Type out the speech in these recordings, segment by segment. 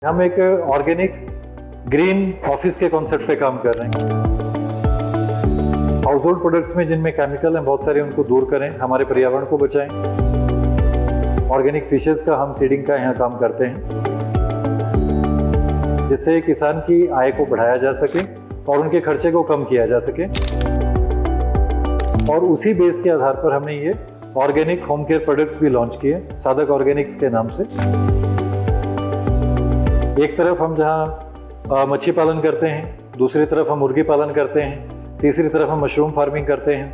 हम एक organic green office के कॉन्सेप्ट पे काम कर रहे हैं। हाउस होल्ड प्रोडक्ट्स में जिनमें केमिकल हैं बहुत सारे, उनको दूर करें, हमारे पर्यावरण को बचाएं। ऑर्गेनिक फिशेस का हम सीडिंग का यहाँ काम करते हैं, जिससे किसान की आय को बढ़ाया जा सके और उनके खर्चे को कम किया जा सके। और उसी बेस के आधार पर हमने ये ऑर्गेनिक होम केयर प्रोडक्ट्स भी लॉन्च किए, साधक ऑर्गेनिक्स के नाम से। एक तरफ हम जहाँ मच्छी पालन करते हैं, दूसरी तरफ हम मुर्गी पालन करते हैं, तीसरी तरफ हम मशरूम फार्मिंग करते हैं।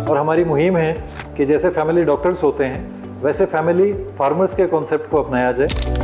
और हमारी मुहिम है कि जैसे फैमिली डॉक्टर्स होते हैं वैसे फैमिली फार्मर्स के कॉन्सेप्ट को अपनाया जाए।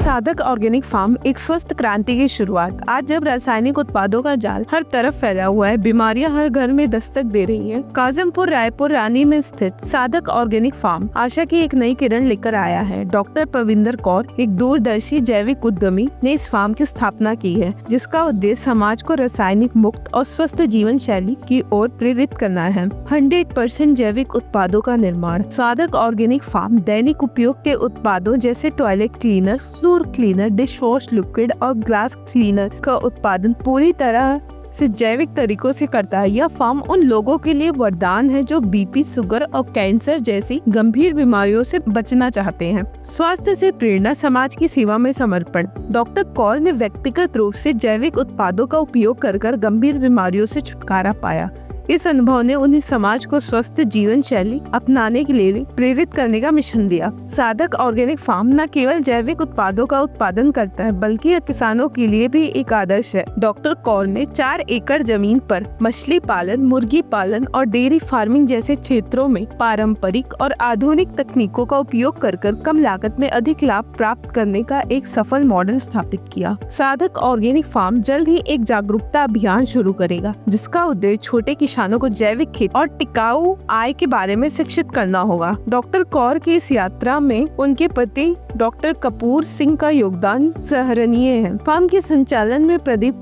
साधक ऑर्गेनिक फार्म एक स्वस्थ क्रांति की शुरुआत। आज जब रासायनिक उत्पादों का जाल हर तरफ फैला हुआ है, बीमारियां हर घर में दस्तक दे रही हैं, काजमपुर रायपुर रानी में स्थित साधक ऑर्गेनिक फार्म आशा की एक नई किरण लेकर आया है। डॉक्टर पविंदर कौर, एक दूरदर्शी जैविक उद्यमी, ने इस फार्म की स्थापना की है, जिसका उद्देश्य समाज को रासायनिक मुक्त और स्वस्थ जीवन शैली की ओर प्रेरित करना है। 100% जैविक उत्पादों का निर्माण। साधक ऑर्गेनिक फार्म दैनिक उपयोग के उत्पादों जैसे toilet cleaner, floor cleaner, dish wash liquid और ग्लास क्लीनर का उत्पादन पूरी तरह से जैविक तरीकों से करता है। यह फार्म उन लोगों के लिए वरदान है जो बीपी, शुगर और कैंसर जैसी गंभीर बीमारियों से बचना चाहते हैं। स्वास्थ्य से प्रेरणा, समाज की सेवा में समर्पण। डॉक्टर कौर ने व्यक्तिगत रूप से जैविक उत्पादों का उपयोग कर गंभीर बीमारियों से छुटकारा पाया। इस अनुभव ने उन्हें समाज को स्वस्थ जीवन शैली अपनाने के लिए प्रेरित करने का मिशन दिया। साधक ऑर्गेनिक फार्म न केवल जैविक उत्पादों का उत्पादन करता है, बल्कि यह किसानों के लिए भी एक आदर्श है। डॉक्टर कौर ने 4 एकड़ जमीन पर मछली पालन, मुर्गी पालन और डेयरी फार्मिंग जैसे क्षेत्रों में पारंपरिक और आधुनिक तकनीकों का उपयोग कर कम लागत में अधिक लाभ प्राप्त करने का एक सफल मॉडल स्थापित किया। साधक ऑर्गेनिक फार्म जल्द ही एक जागरूकता अभियान शुरू करेगा, जिसका उद्देश्य छोटे किसानों को जैविक खेती और टिकाऊ आय के बारे में शिक्षित करना होगा। डॉक्टर कौर की इस यात्रा में उनके पति डॉक्टर कपूर सिंह का योगदान सराहनीय है। फार्म के संचालन में प्रदीप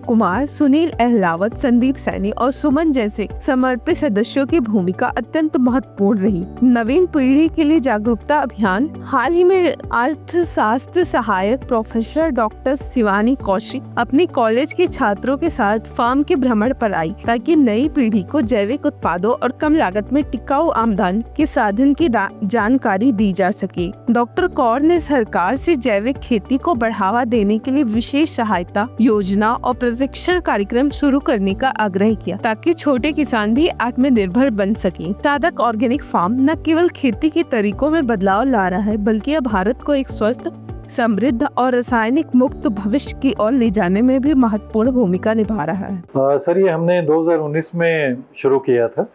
कुमार, सुनील अहलावत, संदीप सैनी और सुमन जैसे समर्पित सदस्यों की भूमिका अत्यंत महत्वपूर्ण रही। नवीन पीढ़ी के लिए जागरूकता अभियान। हाल ही में अर्थशास्त्र सहायक प्रोफेसर डॉक्टर शिवानी कौशिक अपने कॉलेज के छात्रों के साथ फार्म के भ्रमण पर आई, ताकि नई पीढ़ी को जैविक उत्पादों और कम लागत में टिकाऊ आमदनी के साधन की जानकारी दी जा सके। डॉक्टर कौर ने सरकार से जैविक खेती को बढ़ावा देने के लिए विशेष सहायता योजना और प्रशिक्षण कार्यक्रम शुरू करने का आग्रह किया, ताकि छोटे किसान भी आत्मनिर्भर बन सकें। साधक ऑर्गेनिक फार्म न केवल खेती के तरीकों में बदलाव ला रहा है, बल्कि यह भारत को एक स्वस्थ, समृद्ध और रासायनिक मुक्त भविष्य की ओर ले जाने में भी महत्वपूर्ण भूमिका निभा रहा है। सर, ये हमने 2019 में शुरू किया था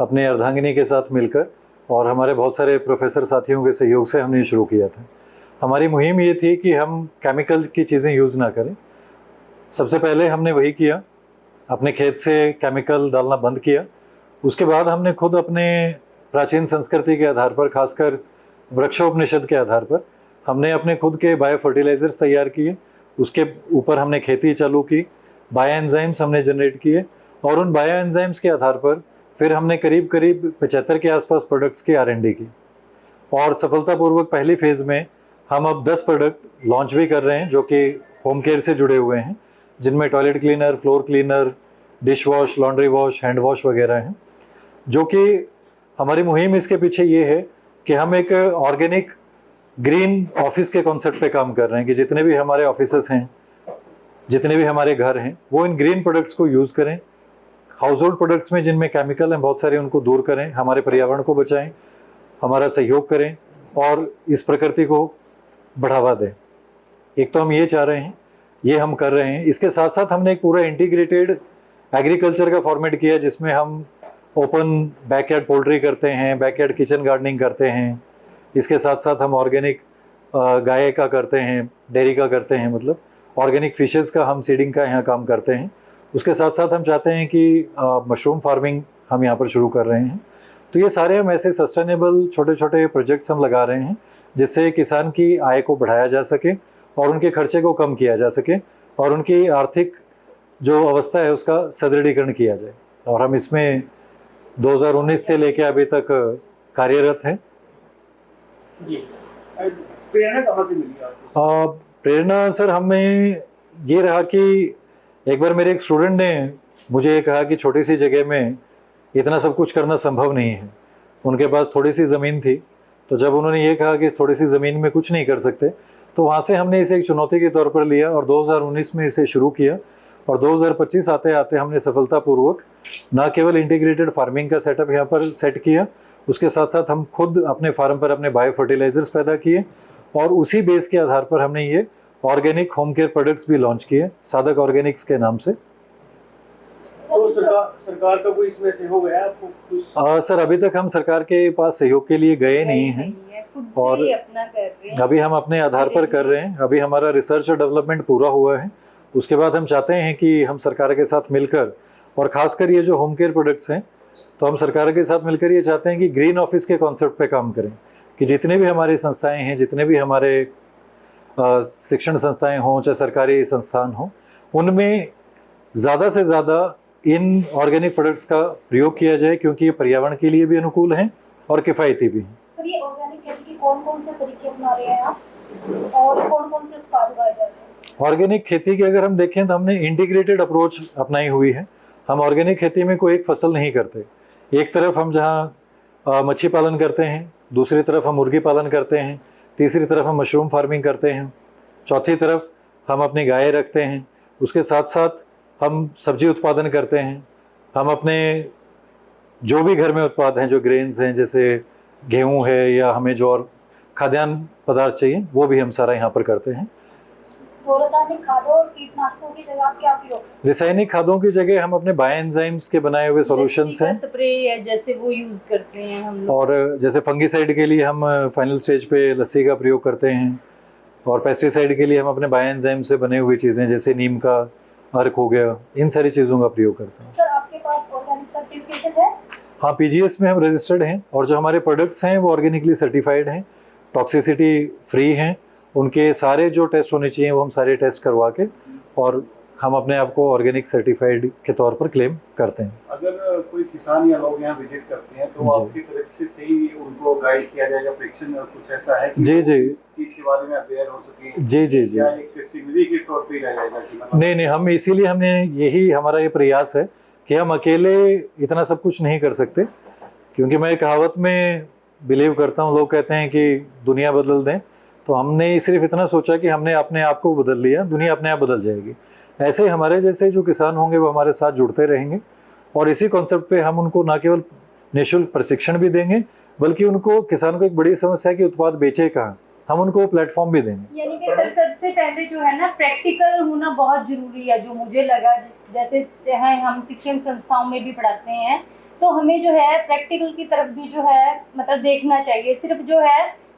अपने अर्धांगिनी के साथ मिलकर, और हमारे बहुत सारे प्रोफेसर साथियों के सहयोग से हमने शुरू किया था। हमारी मुहिम ये थी कि हम केमिकल की चीज़ें यूज़ ना करें। सबसे पहले हमने वही किया, अपने खेत से केमिकल डालना बंद किया। उसके बाद हमने खुद अपने प्राचीन संस्कृति के आधार पर, खासकर वृक्षोपनिषद के आधार पर, हमने अपने खुद के बायो फर्टिलाइजर्स तैयार किए। उसके ऊपर हमने खेती चालू की, बायो एंजाइम्स हमने जनरेट किए, और उन बायो एंजाइम्स के आधार पर फिर हमने करीब 75 के आसपास प्रोडक्ट्स की R&D की, और सफलतापूर्वक पहली फेज़ में हम अब 10 प्रोडक्ट लॉन्च भी कर रहे हैं, जो कि होम केयर से जुड़े हुए हैं, जिनमें toilet cleaner, floor cleaner, dish wash, laundry wash, hand wash वगैरह हैं। जो कि हमारी मुहिम इसके पीछे ये है कि हम एक ऑर्गेनिक ग्रीन ऑफिस के कॉन्सेप्ट पे काम कर रहे हैं, कि जितने भी हमारे ऑफिसेस हैं, जितने भी हमारे घर हैं, वो इन ग्रीन प्रोडक्ट्स को यूज़ करें। हाउस होल्ड प्रोडक्ट्स में जिनमें केमिकल हैं बहुत सारे, उनको दूर करें, हमारे पर्यावरण को बचाएं, हमारा सहयोग करें और इस प्रकृति को बढ़ावा दें। एक तो हम ये चाह रहे हैं, ये हम कर रहे हैं। इसके साथ साथ हमने एक पूरा इंटीग्रेटेड एग्रीकल्चर का फॉर्मेट किया, जिसमें हम ओपन बैकयार्ड पोल्ट्री करते हैं, बैकयार्ड किचन गार्डनिंग करते हैं। इसके साथ साथ हम ऑर्गेनिक गाय का करते हैं, डेयरी का करते हैं, मतलब ऑर्गेनिक फिशेस का हम सीडिंग का यहाँ काम करते हैं। उसके साथ साथ हम चाहते हैं कि मशरूम फार्मिंग हम यहाँ पर शुरू कर रहे हैं। तो ये सारे हम ऐसे सस्टेनेबल छोटे छोटे प्रोजेक्ट्स हम लगा रहे हैं, जिससे किसान की आय को बढ़ाया जा सके और उनके खर्चे को कम किया जा सके, और उनकी आर्थिक जो अवस्था है उसका सुदृढ़ीकरण किया जाए। और हम इसमें 2019 से लेकर अभी तक कार्यरत हैं। जी, प्रेरणा कहाँ से मिली आपको? प्रेरणा सर हमें ये रहा कि एक बार मेरे एक स्टूडेंट ने मुझे ये कहा कि छोटी सी जगह में इतना सब कुछ करना संभव नहीं है। उनके पास थोड़ी सी ज़मीन थी, तो जब उन्होंने ये कहा कि थोड़ी सी ज़मीन में कुछ नहीं कर सकते, तो वहाँ से हमने इसे एक चुनौती के तौर पर लिया और 2019 में इसे शुरू किया। और 2025 आते आते हमने सफलतापूर्वक न केवल इंटीग्रेटेड फार्मिंग का सेटअप यहाँ पर सेट किया, उसके साथ साथ हम खुद अपने फार्म पर अपने बायो फर्टिलाइजर्स पैदा किए और उसी बेस के आधार पर हमने ये ऑर्गेनिक होम केयर प्रोडक्ट्स भी लॉन्च किए, साधक ऑर्गेनिक्स के नाम से। तो सरकार का कोई इसमें सहयोग है आपको कुछ? सर अभी तक हम सरकार के पास सहयोग के लिए गए नहीं हैं और अपना कर रहे हैं। अभी हम अपने आधार पर कर रहे हैं। अभी हमारा रिसर्च और डेवलपमेंट पूरा हुआ है, उसके बाद हम चाहते हैं कि हम सरकार के साथ मिलकर, और ख़ासकर ये जो होम केयर प्रोडक्ट्स हैं, तो हम सरकार के साथ मिलकर ये चाहते हैं कि ग्रीन ऑफिस के कॉन्सेप्ट पे काम करें, कि जितने भी हमारी संस्थाएं हैं, जितने भी हमारे शिक्षण संस्थाएं हों चाहे सरकारी संस्थान हों, उनमें ज़्यादा से ज़्यादा इन ऑर्गेनिक प्रोडक्ट्स का प्रयोग किया जाए, क्योंकि ये पर्यावरण के लिए भी अनुकूल हैं और किफ़ायती भी हैं। सर ये ऑर्गेनिक खेती के कौन-कौन से तरीके अपना रहे हैं आप और कौन-कौन से उत्पाद उगाए जा रहे हैं? ऑर्गेनिक खेती की अगर हम देखें तो हमने इंटीग्रेटेड अप्रोच अपनाई हुई है। हम ऑर्गेनिक खेती में कोई एक फसल नहीं करते। एक तरफ हम जहाँ मच्छी पालन करते हैं, दूसरी तरफ हम मुर्गी पालन करते हैं, तीसरी तरफ हम मशरूम फार्मिंग करते हैं, चौथी तरफ हम अपनी गायें रखते हैं, उसके साथ साथ हम सब्जी उत्पादन करते हैं। हम अपने जो भी घर में उत्पाद हैं, जो ग्रेन्स हैं, जैसे गेहूँ है या हमें जो और खाद्यान्न पदार्थ चाहिए, वो भी हम सारा यहाँ पर करते हैं। तो रासायनिक खादों और कीटनाशकों की जगह आप क्या प्रयोग करते हैं? रासायनिक खादों की जगह हम अपने बायो एंजाइम्स के बनाए हुए सॉल्यूशंस हैं, स्प्रे या जैसे वो यूज करते हैं हम लोग। और जैसे फंगीसाइड के लिए हम फाइनल स्टेज पे लस्सी का प्रयोग करते हैं, और पेस्टिसाइड के लिए हम अपने बायो एंजाइम से बने हुई चीज़ें जैसे नीम का अर्क हो गया, इन सारी चीज़ों का प्रयोग करते हैं। सर आपके पास ऑर्गेनिक सर्टिफिकेशन है? हाँ, पीजीएस में हम रजिस्टर्ड हैं, और जो हमारे प्रोडक्ट्स हैं वो ऑर्गेनिकली सर्टिफाइड हैं, टॉक्सिसिटी फ्री हैं, उनके सारे जो टेस्ट होने चाहिए वो हम सारे टेस्ट करवा के, और हम अपने आप को ऑर्गेनिक सर्टिफाइड के तौर पर क्लेम करते हैं। अगर कोई किसान या लोग यहाँ विजिट करते हैं तो आपकी तरफ से सही उनको गाइड किया जाएगा, परीक्षण और कुछ ऐसा है कि जी जी चीज के बारे में अवेयर हो सके? जी जी जी या एक सिमरी के तौर पे रह जाएगा कि मतलब? नहीं, हम इसीलिए हमने यही हमारा ये प्रयास है कि हम अकेले इतना सब कुछ नहीं कर सकते, क्योंकि मैं कहावत में बिलीव करता हूँ, लोग कहते हैं कि दुनिया बदल दें, तो हमने सिर्फ इतना सोचा कि हमने अपने आप को बदल लिया, दुनिया अपने आप बदल जाएगी। ऐसे ही हमारे जैसे जो किसान होंगे वो हमारे साथ जुड़ते रहेंगे, और इसी कॉन्सेप्ट पे हम उनको न केवल निःशुल्क प्रशिक्षण भी देंगे, बल्कि उनको, किसान को एक बड़ी समस्या है कि उत्पाद बेचे कहाँ, हम उनको प्लेटफॉर्म भी देंगे। यानी कि सर सबसे पहले जो है ना प्रैक्टिकल होना बहुत जरूरी है, जो मुझे लगा। जैसे हम शिक्षण संस्थाओं में भी पढ़ाते हैं, तो हमें जो है प्रैक्टिकल की तरफ भी जो है मतलब देखना चाहिए।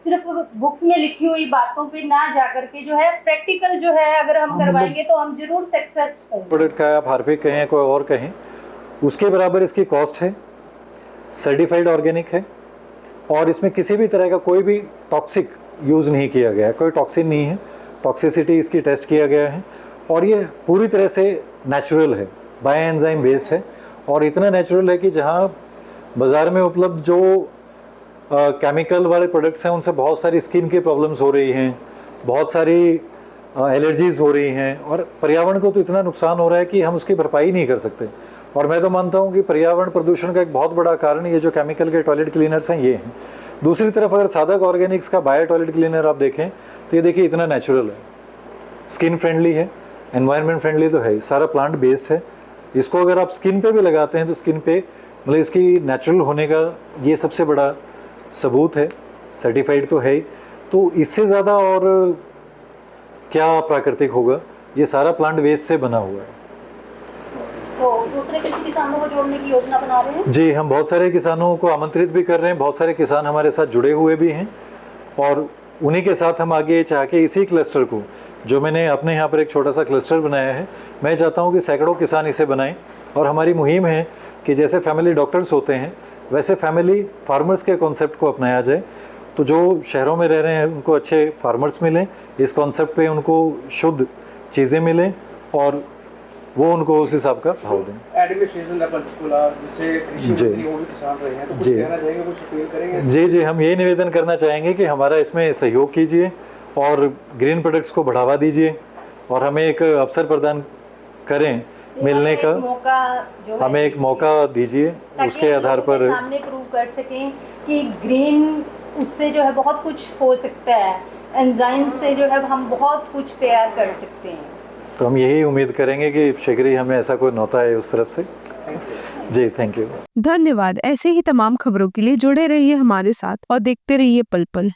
सिर्फ बुक्स में लिखी हुई बातों पे ना जाकर के जो है प्रैक्टिकल जो है अगर हम करवाएंगे तो हम जरूर सक्सेस होंगे। प्रोडक्ट का आप हार्पिक कहें या कोई और कहें, उसके बराबर इसकी कॉस्ट है, सर्टिफाइड ऑर्गेनिक है, और इसमें किसी भी तरह का कोई भी टॉक्सिक यूज़ नहीं किया गया है, कोई टॉक्सिन नहीं है, टॉक्सिसिटी इसकी टेस्ट किया गया है, और ये पूरी तरह से नेचुरल है, बायो एंजाइम बेस्ड है, और इतना नेचुरल है कि जहाँ बाज़ार में उपलब्ध जो केमिकल वाले प्रोडक्ट्स हैं उनसे बहुत सारी स्किन की प्रॉब्लम्स हो रही हैं, बहुत सारी एलर्जीज़ हो रही हैं, और पर्यावरण को तो इतना नुकसान हो रहा है कि हम उसकी भरपाई नहीं कर सकते। और मैं तो मानता हूँ कि पर्यावरण प्रदूषण का एक बहुत बड़ा कारण ये जो केमिकल के टॉयलेट क्लीनर्स हैं ये हैं। दूसरी तरफ अगर साधक ऑर्गेनिक्स का बायो टॉयलेट क्लीनर आप देखें तो ये देखिए इतना नेचुरल है, स्किन फ्रेंडली है, एनवायरनमेंट फ्रेंडली तो है, सारा प्लांट बेस्ड है। इसको अगर आप स्किन पे भी लगाते हैं तो स्किन पे मतलब इसकी नेचुरल होने का ये सबसे बड़ा सबूत है, सर्टिफाइड तो है ही। तो इससे ज़्यादा और क्या प्राकृतिक होगा, ये सारा प्लांट वेस्ट से बना हुआ है। तो दूसरे किसी किसानों को जोड़ने की योजना बना रहे हैं? जी, हम बहुत सारे किसानों को आमंत्रित भी कर रहे हैं, बहुत सारे किसान हमारे साथ जुड़े हुए भी हैं, और उन्हीं के साथ हम आगे चाह के इसी क्लस्टर को, जो मैंने अपने यहाँ पर एक छोटा सा क्लस्टर बनाया है, मैं चाहता हूँ कि सैकड़ों किसान इसे बनाएं। और हमारी मुहिम है कि जैसे फैमिली डॉक्टर्स होते हैं वैसे फैमिली फार्मर्स के कॉन्सेप्ट को अपनाया जाए। तो जो शहरों में रह रहे हैं उनको अच्छे फार्मर्स मिलें, इस कॉन्सेप्ट पे उनको शुद्ध चीज़ें मिलें, और वो उनको उस हिसाब का भाव दें। एडमिनिस्ट्रेशन है पंचकुला, जिससे कृषि जी। मंत्री वो भी किसान रहे हैं, तो कुछ जी। कहना चाहेंगे, कुछ अपील करेंगे? जी जी, हम ये निवेदन करना चाहेंगे कि हमारा इसमें सहयोग कीजिए और ग्रीन प्रोडक्ट्स को बढ़ावा दीजिए और हमें एक अवसर प्रदान करें मिलने का, मौका जो है हमें एक मौका दीजिए, ताकि उसके हम आधार लोगों के पर सामने प्रूव कर सकें कि ग्रीन उससे जो है बहुत कुछ हो सकता है, एंजाइम से जो है हम बहुत कुछ तैयार कर सकते हैं। तो हम यही उम्मीद करेंगे कि शीघ्र ही हमें ऐसा कोई न्योता है उस तरफ से। जी, थैंक यू। धन्यवाद। ऐसे ही तमाम खबरों के लिए जुड़े रहिए हमारे साथ और देखते रहिए पल पल।